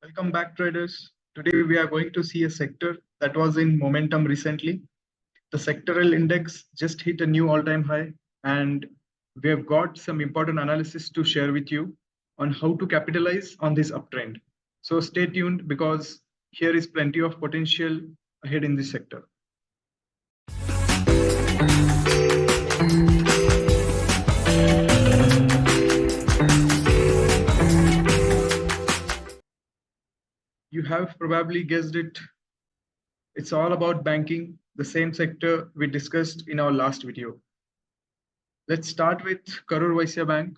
Welcome back, traders. Today we are going to see a sector that was in momentum recently. The sectoral index just hit a new all-time high, and we have got some important analysis to share with you on how to capitalize on this uptrend. So stay tuned because here is plenty of potential ahead in this sector. You have probably guessed it. It's all about banking, the same sector we discussed in our last video. Let's start with Karur Vysya Bank.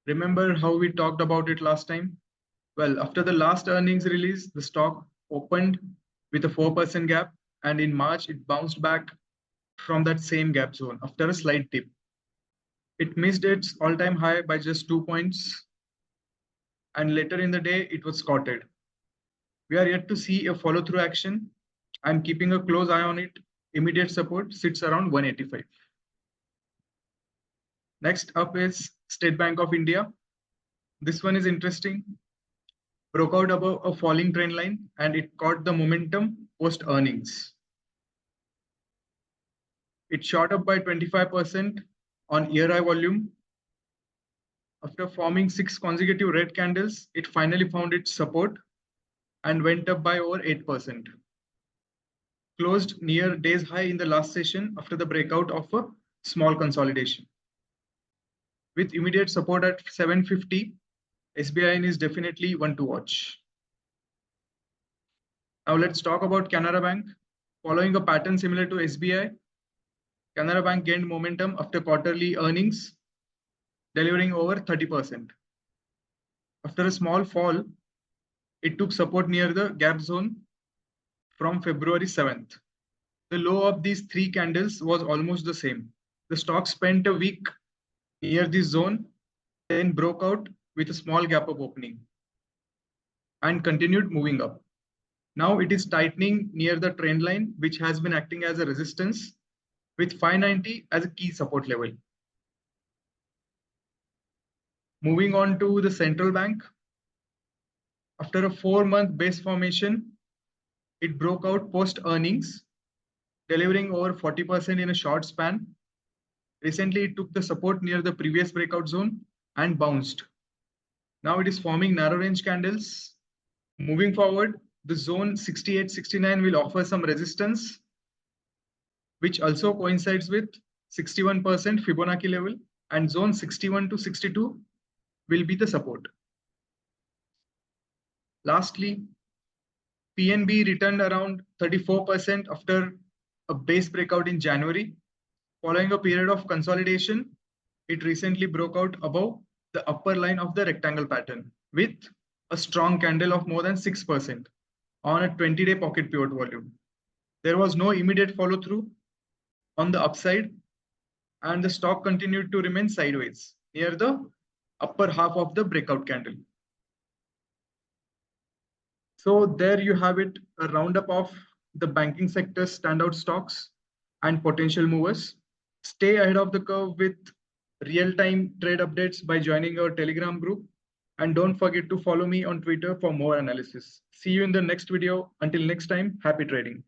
Remember how we talked about it last time? Well, after the last earnings release, the stock opened with a 4% gap, and in March, it bounced back from that same gap zone after a slight dip. It missed its all-time high by just 2 points, and later in the day, it was scotted. We are yet to see a follow-through action. I'm keeping a close eye on it. Immediate support sits around 185. Next up is State Bank of India. This one is interesting. Broke out above a falling trend line and it caught the momentum post earnings. It shot up by 25% on year high volume. After forming 6 consecutive red candles, it finally found its support and went up by over 8%. Closed near day's high in the last session after the breakout of a small consolidation. With immediate support at 750, SBI is definitely one to watch. Now let's talk about Canara Bank. Following a pattern similar to SBI, Canara Bank gained momentum after quarterly earnings, delivering over 30%. After a small fall, it took support near the gap zone from February 7th. The low of these 3 candles was almost the same. The stock spent a week near this zone, then broke out with a small gap up opening and continued moving up. Now it is tightening near the trend line, which has been acting as a resistance with 590 as a key support level. Moving on to the central bank. After a 4-month base formation, it broke out post earnings, delivering over 40% in a short span. Recently, it took the support near the previous breakout zone and bounced. Now it is forming narrow range candles. Moving forward, the zone 68-69 will offer some resistance, which also coincides with 61% Fibonacci level, and zone 61 to 62 will be the support. Lastly, PNB returned around 34% after a base breakout in January. Following a period of consolidation, it recently broke out above the upper line of the rectangle pattern with a strong candle of more than 6% on a 20-day pocket pivot volume. There was no immediate follow through on the upside, and the stock continued to remain sideways near the upper half of the breakout candle. So there you have it, a roundup of the banking sector's standout stocks and potential movers. Stay ahead of the curve with real-time trade updates by joining our Telegram group. And don't forget to follow me on Twitter for more analysis. See you in the next video. Until next time, happy trading.